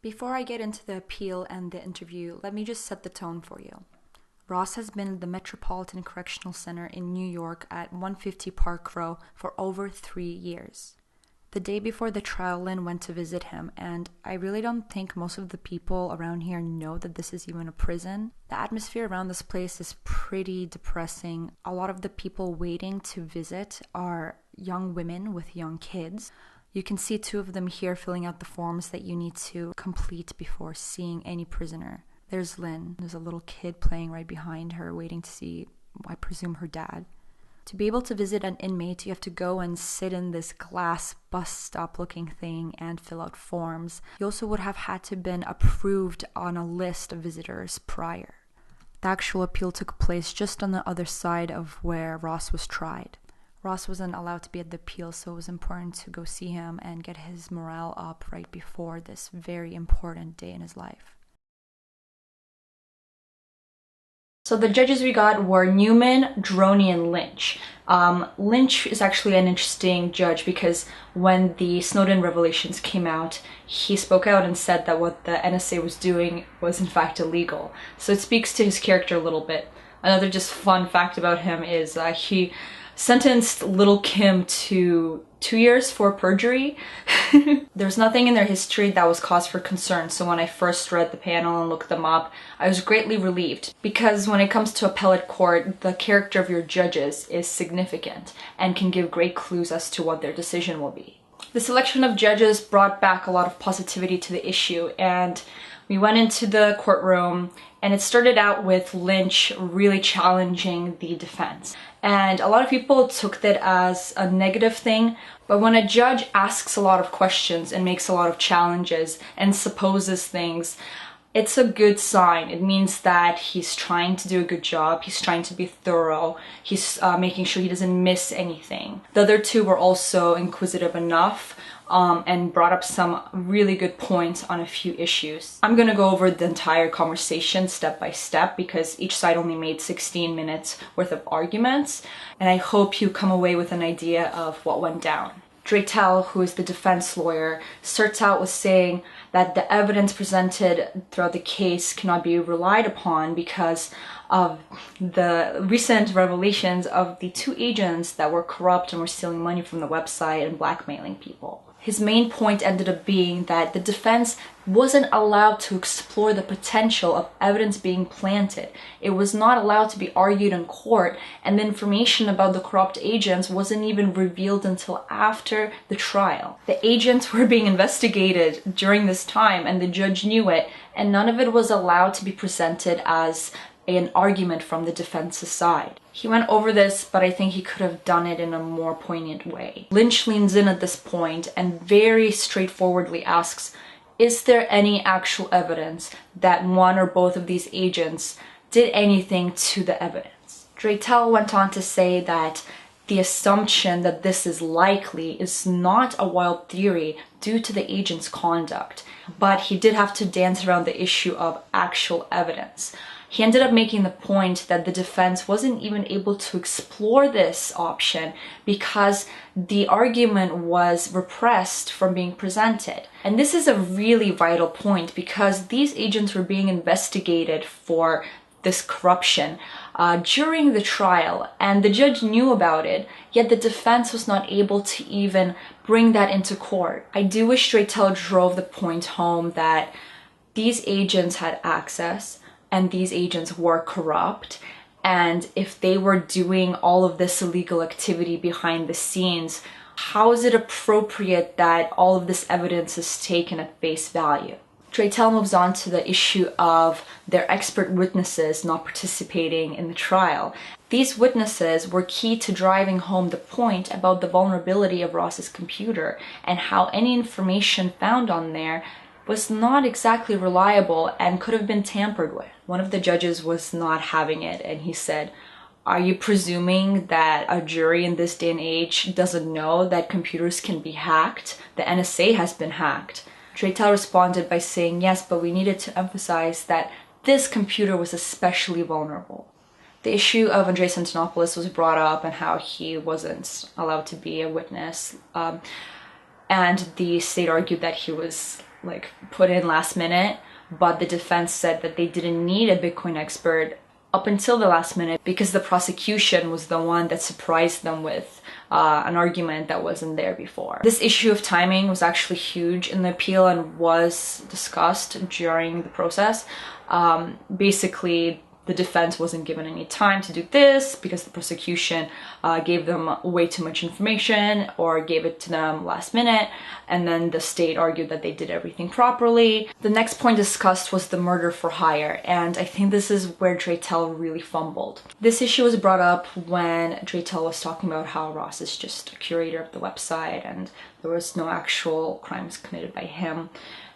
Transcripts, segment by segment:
Before I get into the appeal and the interview, let me just set the tone for you. Ross has been at the Metropolitan Correctional Center in New York at 150 Park Row for over 3 years. The day before the trial, Lyn went to visit him, and I really don't think most of the people around here know that this is even a prison. The atmosphere around this place is pretty depressing. A lot of the people waiting to visit are young women with young kids. You can see 2 of them here filling out the forms that you need to complete before seeing any prisoner. There's Lyn. There's a little kid playing right behind her, waiting to see, I presume, her dad. To be able to visit an inmate, you have to go and sit in this glass bus stop looking thing and fill out forms. You also would have had to been approved on a list of visitors prior. The actual appeal took place just on the other side of where Ross was tried. Ross wasn't allowed to be at the appeal, so it was important to go see him and get his morale up right before this very important day in his life. So the judges we got were Newman, Droney, and Lynch. Lynch is actually an interesting judge because when the Snowden revelations came out, he spoke out and said that what the NSA was doing was in fact illegal. So it speaks to his character a little bit. Another just fun fact about him is he sentenced little Kim to 2 years for perjury. There's nothing in their history that was cause for concern, so when I first read the panel and looked them up, I was greatly relieved, because when it comes to appellate court, the character of your judges is significant and can give great clues as to what their decision will be. The selection of judges brought back a lot of positivity to the issue, and we went into the courtroom, and it started out with Lynch really challenging the defense. And a lot of people took that as a negative thing, but when a judge asks a lot of questions and makes a lot of challenges and supposes things, it's a good sign. It means that he's trying to do a good job, he's trying to be thorough, he's making sure he doesn't miss anything. The other 2 were also inquisitive enough and brought up some really good points on a few issues. I'm gonna go over the entire conversation step by step because each side only made 16 minutes worth of arguments, and I hope you come away with an idea of what went down. Draytel, who is the defense lawyer, starts out with saying that the evidence presented throughout the case cannot be relied upon because of the recent revelations of the 2 agents that were corrupt and were stealing money from the website and blackmailing people. His main point ended up being that the defense wasn't allowed to explore the potential of evidence being planted. It was not allowed to be argued in court, and the information about the corrupt agents wasn't even revealed until after the trial. The agents were being investigated during this time, and the judge knew it, and none of it was allowed to be presented as an argument from the defense's side. He went over this, but I think he could have done it in a more poignant way. Lynch leans in at this point and very straightforwardly asks, is there any actual evidence that one or both of these agents did anything to the evidence? Draytel went on to say that the assumption that this is likely is not a wild theory due to the agent's conduct, but he did have to dance around the issue of actual evidence. He ended up making the point that the defense wasn't even able to explore this option because the argument was repressed from being presented. And this is a really vital point because these agents were being investigated for this corruption during the trial, and the judge knew about it, yet the defense was not able to even bring that into court. I do wish Draytel drove the point home that these agents had access, and these agents were corrupt, and if they were doing all of this illegal activity behind the scenes, how is it appropriate that all of this evidence is taken at face value? Draytel moves on to the issue of their expert witnesses not participating in the trial. These witnesses were key to driving home the point about the vulnerability of Ross's computer and how any information found on there was not exactly reliable and could have been tampered with. One of the judges was not having it, and he said, "Are you presuming that a jury in this day and age doesn't know that computers can be hacked? The NSA has been hacked." Draytel responded by saying, yes, but we needed to emphasize that this computer was especially vulnerable. The issue of Andreas Antonopoulos was brought up and how he wasn't allowed to be a witness. And the state argued that he was like put in last minute, but the defense said that they didn't need a Bitcoin expert up until the last minute because the prosecution was the one that surprised them with an argument that wasn't there before. This issue of timing was actually huge in the appeal and was discussed during the process. Basically, the defense wasn't given any time to do this because the prosecution gave them way too much information or gave it to them last minute, and then the state argued that they did everything properly. The next point discussed was the murder for hire, and I think this is where Draytel really fumbled. This issue was brought up when Draytel was talking about how Ross is just a curator of the website and there was no actual crimes committed by him,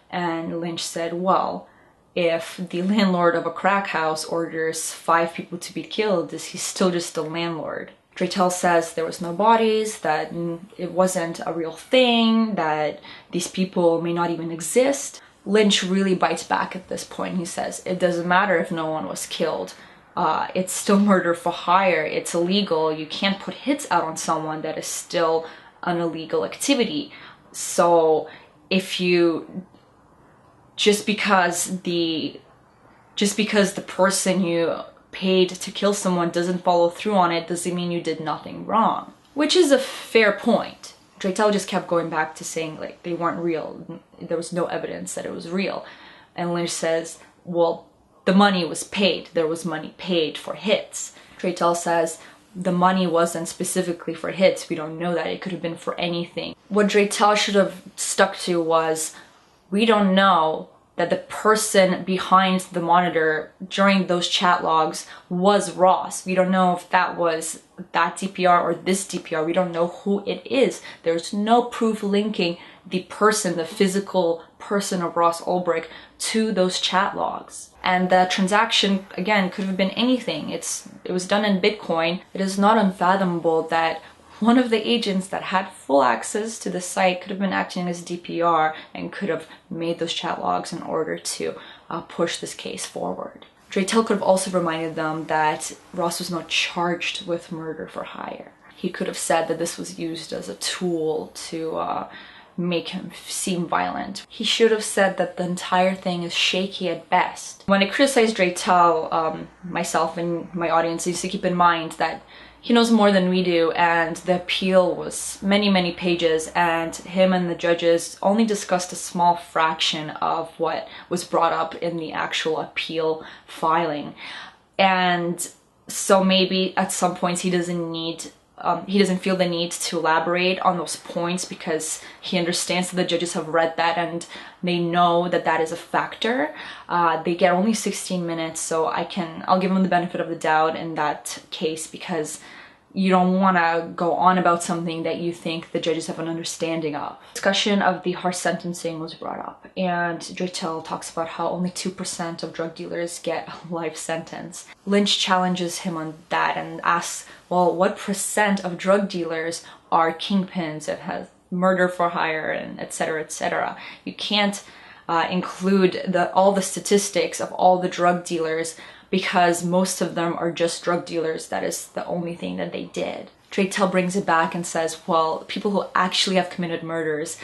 and Lynch said, well, if the landlord of a crack house orders 5 people to be killed, is he still just a landlord? Draytel says there was no bodies, that it wasn't a real thing, that these people may not even exist. Lynch really bites back at this point. He says, it doesn't matter if no one was killed. It's still murder for hire. It's illegal. You can't put hits out on someone that is still an illegal activity. So if you... Just because the person you paid to kill someone doesn't follow through on it doesn't mean you did nothing wrong. Which is a fair point. Draytel just kept going back to saying like they weren't real. There was no evidence that it was real. And Lynch says, well, the money was paid. There was money paid for hits. Draytel says the money wasn't specifically for hits. We don't know that. It could have been for anything. What Draytel should have stuck to was, we don't know that the person behind the monitor during those chat logs was Ross. We don't know if that was that DPR or this DPR. We don't know who it is. There's no proof linking the person, the physical person of Ross Ulbricht, to those chat logs. And the transaction, again, could have been anything. It was done in Bitcoin. It is not unfathomable that one of the agents that had full access to the site could have been acting as DPR and could have made those chat logs in order to push this case forward. Draytel could have also reminded them that Ross was not charged with murder for hire. He could have said that this was used as a tool to make him seem violent. He should have said that the entire thing is shaky at best. When I criticize Draytel, myself and my audience needs to keep in mind that he knows more than we do, and the appeal was many, many pages, and him and the judges only discussed a small fraction of what was brought up in the actual appeal filing. And so maybe at some points he doesn't feel the need to elaborate on those points because he understands that the judges have read that and they know that that is a factor. They get only 16 minutes, so I'll give them the benefit of the doubt in that case, because you don't want to go on about something that you think the judges have an understanding of. Discussion of the harsh sentencing was brought up, and Draytel talks about how only 2% of drug dealers get a life sentence. Lynch challenges him on that and asks, well, what percent of drug dealers are kingpins and have murder for hire and etc., etc. You can't include all the statistics of all the drug dealers because most of them are just drug dealers. That is the only thing that they did. Draytel brings it back and says, well, people who actually have committed murders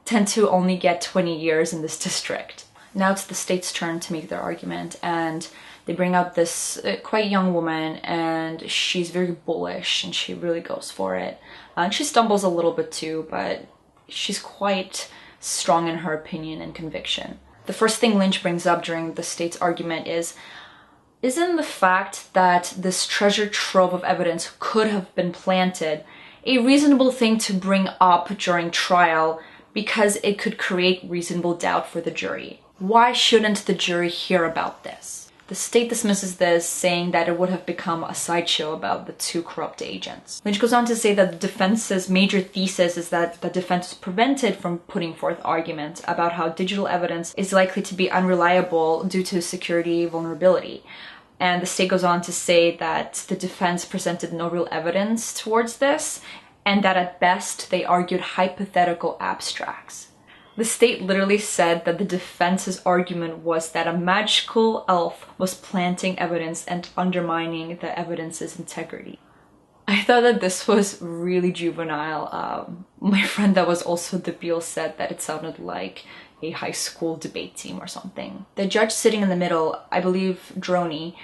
tend to only get 20 years in this district. Now it's the state's turn to make their argument, and they bring up this quite young woman, and she's very bullish and she really goes for it. And she stumbles a little bit too, but she's quite strong in her opinion and conviction. The first thing Lynch brings up during the state's argument isn't the fact that this treasure trove of evidence could have been planted a reasonable thing to bring up during trial because it could create reasonable doubt for the jury. Why shouldn't the jury hear about this? The state dismisses this, saying that it would have become a sideshow about the 2 corrupt agents. Lynch goes on to say that the defense's major thesis is that the defense is prevented from putting forth arguments about how digital evidence is likely to be unreliable due to security vulnerability. And the state goes on to say that the defense presented no real evidence towards this, and that at best they argued hypothetical abstracts. The state literally said that the defense's argument was that a magical elf was planting evidence and undermining the evidence's integrity. I thought that this was really juvenile. My friend that was also the appeal said that it sounded like a high school debate team or something. The judge sitting in the middle, I believe Droney,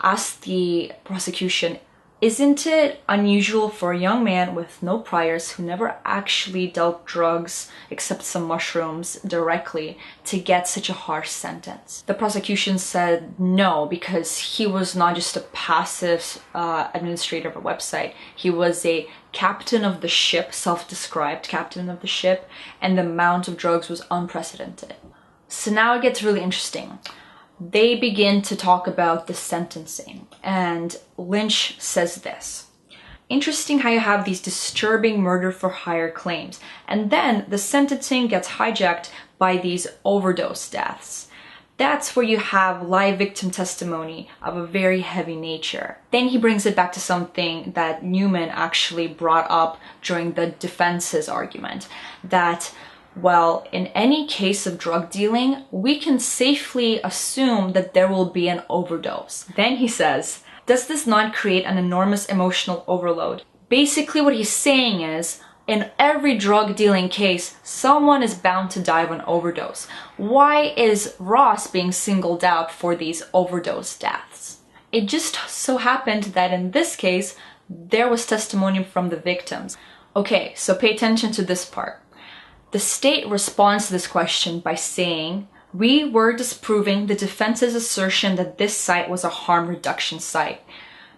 asked the prosecution, isn't it unusual for a young man with no priors who never actually dealt drugs except some mushrooms directly to get such a harsh sentence? The prosecution said no, because he was not just a passive administrator of a website. He was a captain of the ship, self-described captain of the ship, and the amount of drugs was unprecedented. So now it gets really interesting. They begin to talk about the sentencing, and Lynch says this. Interesting how you have these disturbing murder for hire claims, and then the sentencing gets hijacked by these overdose deaths. That's where you have live victim testimony of a very heavy nature. Then he brings it back to something that Newman actually brought up during the defense's argument, that well, in any case of drug dealing, we can safely assume that there will be an overdose. Then he says, does this not create an enormous emotional overload? Basically what he's saying is, in every drug dealing case, someone is bound to die of an overdose. Why is Ross being singled out for these overdose deaths? It just so happened that in this case, there was testimony from the victims. Okay, so pay attention to this part. The state responds to this question by saying, we were disproving the defense's assertion that this site was a harm reduction site.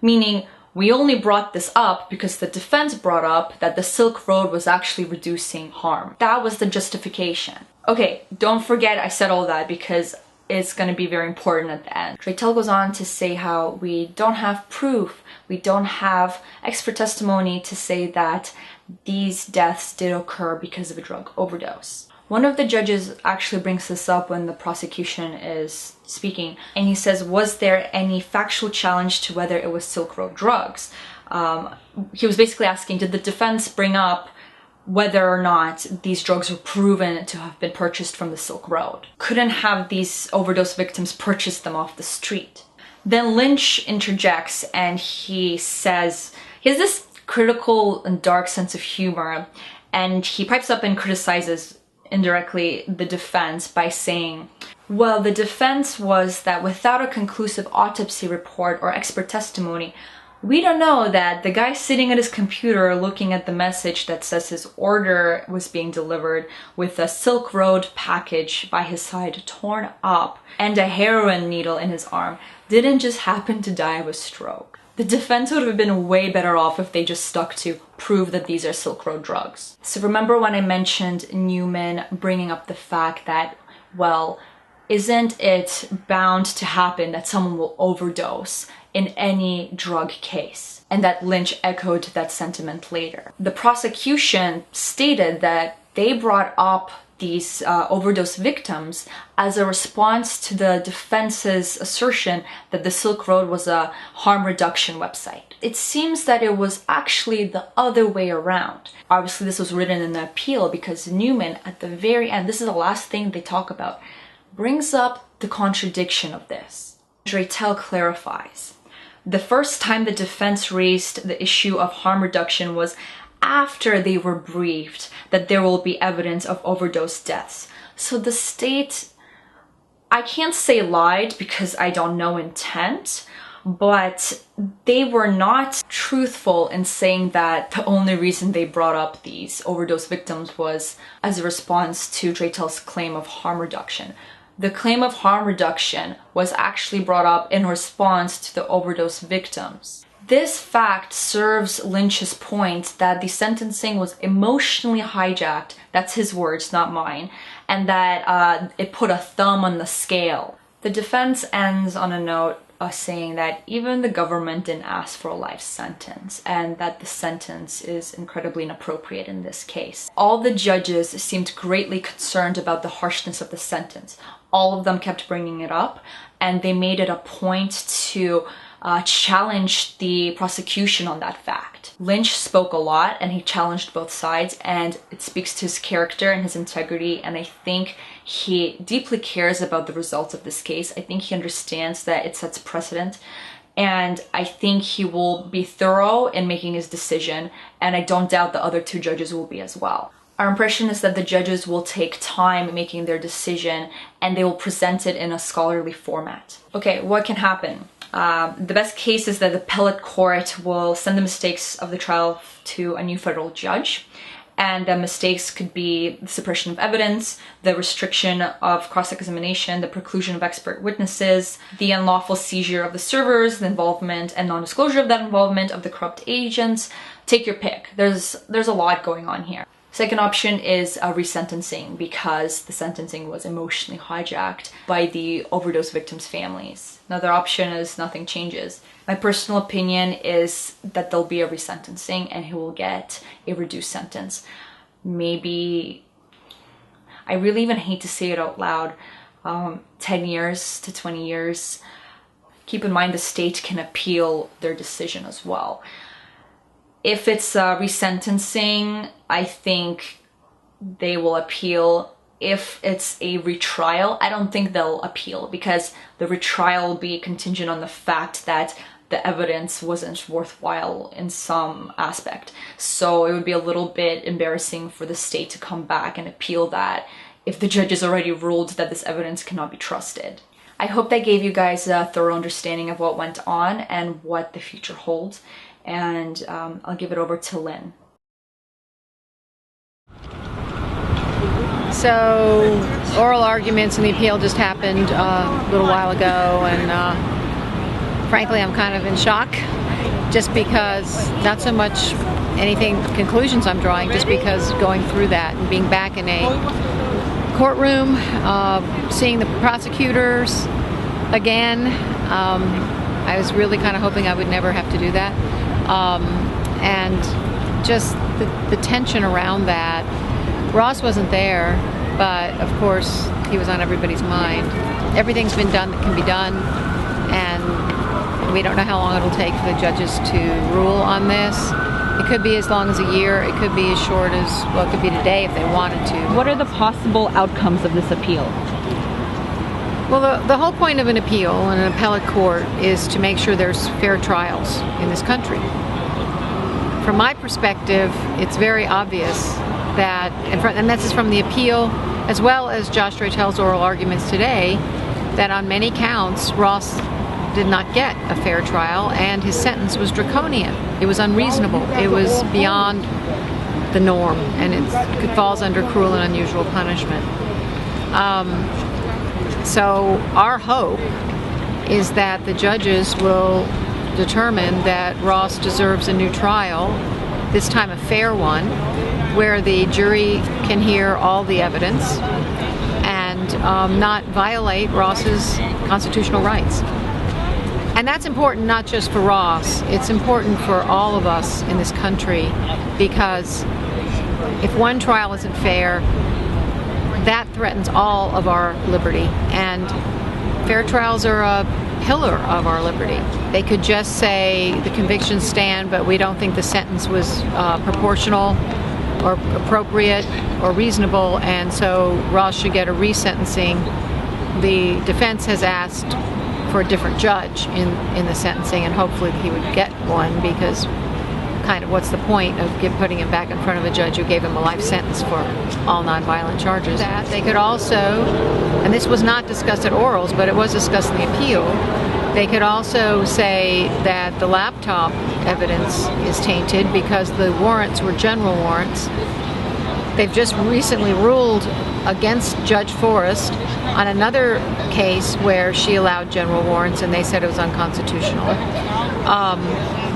Meaning, we only brought this up because the defense brought up that the Silk Road was actually reducing harm. That was the justification. Okay, don't forget I said all that because it's going to be very important at the end. Draytell goes on to say how we don't have proof, we don't have expert testimony to say that these deaths did occur because of a drug overdose. One of the judges actually brings this up when the prosecution is speaking, and he says, was there any factual challenge to whether it was Silk Road drugs? He was basically asking, did the defense bring up whether or not these drugs were proven to have been purchased from the Silk Road? Couldn't have these overdose victims purchase them off the street? Then Lynch interjects and he says, he has this critical and dark sense of humor, and he pipes up and criticizes indirectly the defense by saying, well, the defense was that without a conclusive autopsy report or expert testimony, we don't know that the guy sitting at his computer looking at the message that says his order was being delivered with a Silk Road package by his side torn up and a heroin needle in his arm didn't just happen to die of a stroke. The defense would have been way better off if they just stuck to prove that these are Silk Road drugs. So remember when I mentioned Newman bringing up the fact that, well, isn't it bound to happen that someone will overdose in any drug case? And that Lynch echoed that sentiment later. The prosecution stated that they brought up these overdose victims as a response to the defense's assertion that the Silk Road was a harm reduction website. It seems that it was actually the other way around. Obviously this was written in the appeal because Newman at the very end, this is the last thing they talk about, brings up the contradiction of this. Draytell clarifies. The first time the defense raised the issue of harm reduction was after they were briefed that there will be evidence of overdose deaths. So the state, I can't say lied because I don't know intent, but they were not truthful in saying that the only reason they brought up these overdose victims was as a response to Draytell's claim of harm reduction. The claim of harm reduction was actually brought up in response to the overdose victims. This fact serves Lynch's point that the sentencing was emotionally hijacked, that's his words, not mine, and that it put a thumb on the scale. The defense ends on a note saying that even the government didn't ask for a life sentence, and that the sentence is incredibly inappropriate in this case. All the judges seemed greatly concerned about the harshness of the sentence. All of them kept bringing it up, and they made it a point to challenge the prosecution on that fact. Lynch spoke a lot and he challenged both sides, and it speaks to his character and his integrity, and I think he deeply cares about the results of this case. I think he understands that it sets precedent, and I think he will be thorough in making his decision, and I don't doubt the other two judges will be as well. Our impression is that the judges will take time making their decision and they will present it in a scholarly format. Okay, what can happen? The best case is that the appellate court will send the mistakes of the trial to a new federal judge. And the mistakes could be the suppression of evidence, the restriction of cross-examination, the preclusion of expert witnesses, the unlawful seizure of the servers, the involvement and non-disclosure of that involvement of the corrupt agents. Take your pick. There's a lot going on here. Second option is resentencing, because the sentencing was emotionally hijacked by the overdose victims' families. Another option is nothing changes. My personal opinion is that there'll be a resentencing and he will get a reduced sentence. Maybe, I really even hate to say it out loud, 10 years to 20 years. Keep in mind the state can appeal their decision as well. If it's resentencing, I think they will appeal. If it's a retrial, I don't think they'll appeal, because the retrial will be contingent on the fact that the evidence wasn't worthwhile in some aspect. So it would be a little bit embarrassing for the state to come back and appeal that if the judges already ruled that this evidence cannot be trusted. I hope that gave you guys a thorough understanding of what went on and what the future holds. And I'll give it over to Lyn. So, oral arguments in the appeal just happened a little while ago, and frankly I'm kind of in shock, just because, not so much anything, conclusions I'm drawing, just because going through that and being back in a courtroom, seeing the prosecutors again, I was really kind of hoping I would never have to do that, and just the tension around that. Ross wasn't there, but of course he was on everybody's mind. Everything's been done that can be done, and we don't know how long it'll take for the judges to rule on this. It could be as long as a year, it could be as short as, well, it could be today if they wanted to. What are the possible outcomes of this appeal? Well, the whole point of an appeal in an appellate court is to make sure there's fair trials in this country. From my perspective, it's very obvious that, and this is from the appeal as well as Josh Draitel's oral arguments today, that on many counts Ross did not get a fair trial and his sentence was draconian. It was unreasonable. It was beyond the norm, and it falls under cruel and unusual punishment. So our hope is that the judges will determine that Ross deserves a new trial, this time a fair one, where the jury can hear all the evidence and not violate Ross's constitutional rights. And that's important not just for Ross, it's important for all of us in this country, because if one trial isn't fair, that threatens all of our liberty. And fair trials are a pillar of our liberty. They could just say the convictions stand, but we don't think the sentence was proportional or appropriate or reasonable, and so Ross should get a resentencing. The defense has asked for a different judge in the sentencing, and hopefully he would get one, because kind of what's the point of putting him back in front of a judge who gave him a life sentence for all nonviolent charges. That they could also, and this was not discussed at orals, but it was discussed in the appeal, they could also say that the laptop evidence is tainted because the warrants were general warrants. They've just recently ruled against Judge Forrest on another case where she allowed general warrants, and they said it was unconstitutional.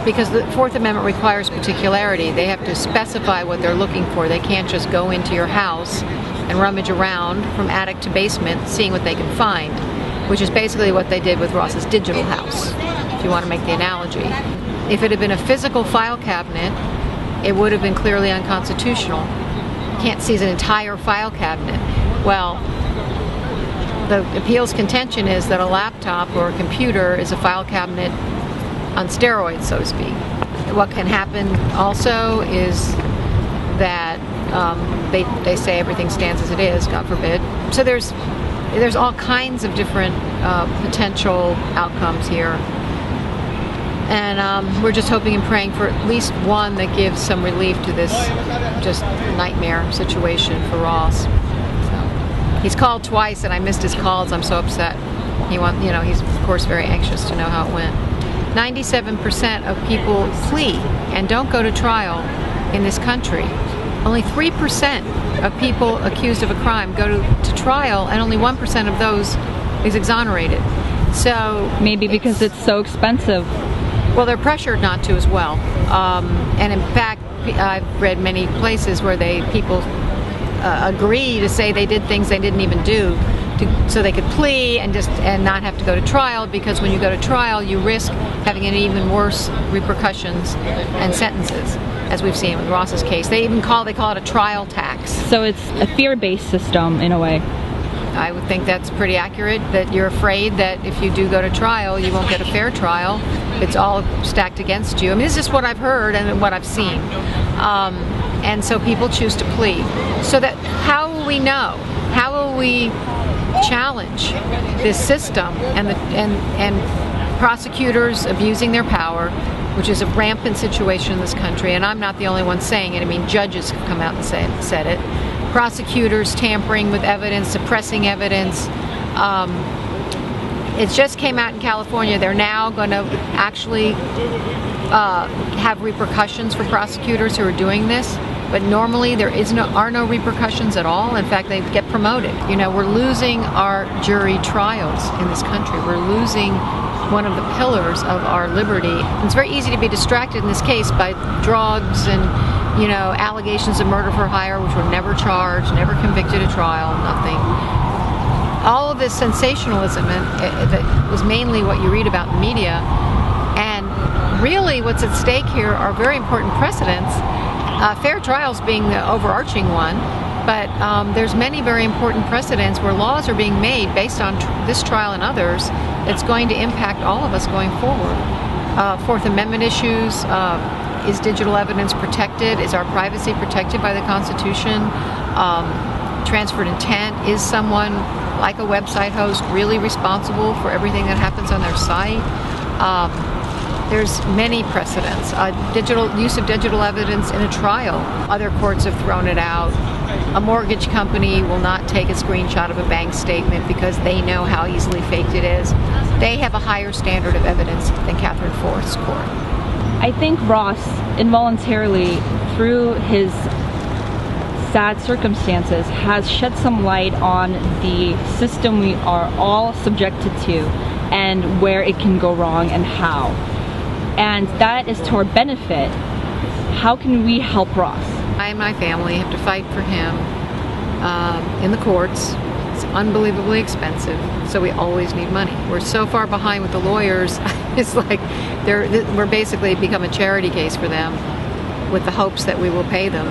Because the Fourth Amendment requires particularity. They have to specify what they're looking for. They can't just go into your house and rummage around from attic to basement seeing what they can find, which is basically what they did with Ross's digital house, if you want to make the analogy. If it had been a physical file cabinet, it would have been clearly unconstitutional. You can't seize an entire file cabinet. Well, the appeal's contention is that a laptop or a computer is a file cabinet on steroids, so to speak. What can happen also is that they say everything stands as it is, God forbid. So there's all kinds of different potential outcomes here. And we're just hoping and praying for at least one that gives some relief to this just nightmare situation for Ross. So, he's called twice, and I missed his calls. I'm so upset. He's of course very anxious to know how it went. 97% of people plea and don't go to trial in this country. Only 3% of people accused of a crime go to trial, and only 1% of those is exonerated. So maybe because it's so expensive. Well, they're pressured not to as well. And in fact, I've read many places where people agree to say they did things they didn't even do, so they could plea and not have to go to trial, because when you go to trial, you risk having an even worse repercussions and sentences, as we've seen with Ross's case. They call it a trial tax. So it's a fear-based system in a way. I would think that's pretty accurate, that you're afraid that if you do go to trial, you won't get a fair trial. It's all stacked against you. I mean, this is what I've heard and what I've seen. And so people choose to plea. So that, how will we know? How will we challenge this system and prosecutors abusing their power, which is a rampant situation in this country? And I'm not the only one saying it. I mean, judges have come out and said it. Prosecutors tampering with evidence, suppressing evidence. It just came out in California. They're now going to actually have repercussions for prosecutors who are doing this. But normally there are no repercussions at all. In fact, they get promoted. We're losing our jury trials in this country. We're losing one of the pillars of our liberty. And it's very easy to be distracted in this case by drugs and allegations of murder for hire, which were never charged, never convicted at trial, nothing. All of this sensationalism that was mainly what you read about in the media. And really what's at stake here are very important precedents. Fair trials being the overarching one, but there's many very important precedents where laws are being made based on this trial and others that's going to impact all of us going forward. Fourth Amendment issues. Is digital evidence protected? Is our privacy protected by the Constitution? Transferred intent. Is someone, like a website host, really responsible for everything that happens on their site? There's many precedents. Use of digital evidence in a trial. Other courts have thrown it out. A mortgage company will not take a screenshot of a bank statement because they know how easily faked it is. They have a higher standard of evidence than Catherine Forth's court. I think Ross involuntarily, through his sad circumstances, has shed some light on the system we are all subjected to and where it can go wrong and how. And that is to our benefit. How can we help Ross? I and my family have to fight for him in the courts. It's unbelievably expensive, so we always need money. We're so far behind with the lawyers. It's like we're basically become a charity case for them, with the hopes that we will pay them.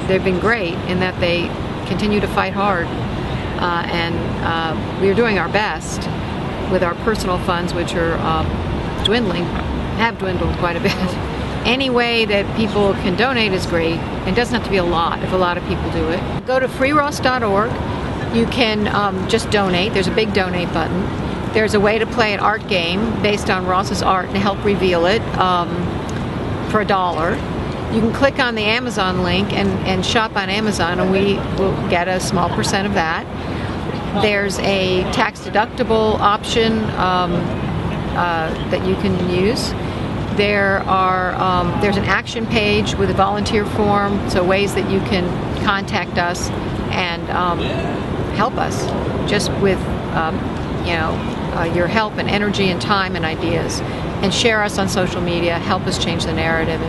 They've been great in that they continue to fight hard, and we are doing our best with our personal funds, which are have dwindled quite a bit. Any way that people can donate is great. It doesn't have to be a lot if a lot of people do it. Go to freeross.org. You can just donate. There's a big donate button. There's a way to play an art game based on Ross's art and help reveal it for $1. You can click on the Amazon link and shop on Amazon, and we will get a small percent of that. There's a tax-deductible option that you can use. There's an action page with a volunteer form, so ways that you can contact us and help us just with your help and energy and time and ideas, and share us on social media, help us change the narrative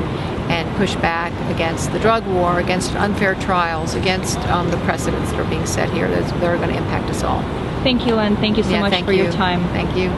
and push back against the drug war, against unfair trials, against the precedents that are being set here that are going to impact us all. Thank you, Lyn. Thank you so much for your time. Thank you.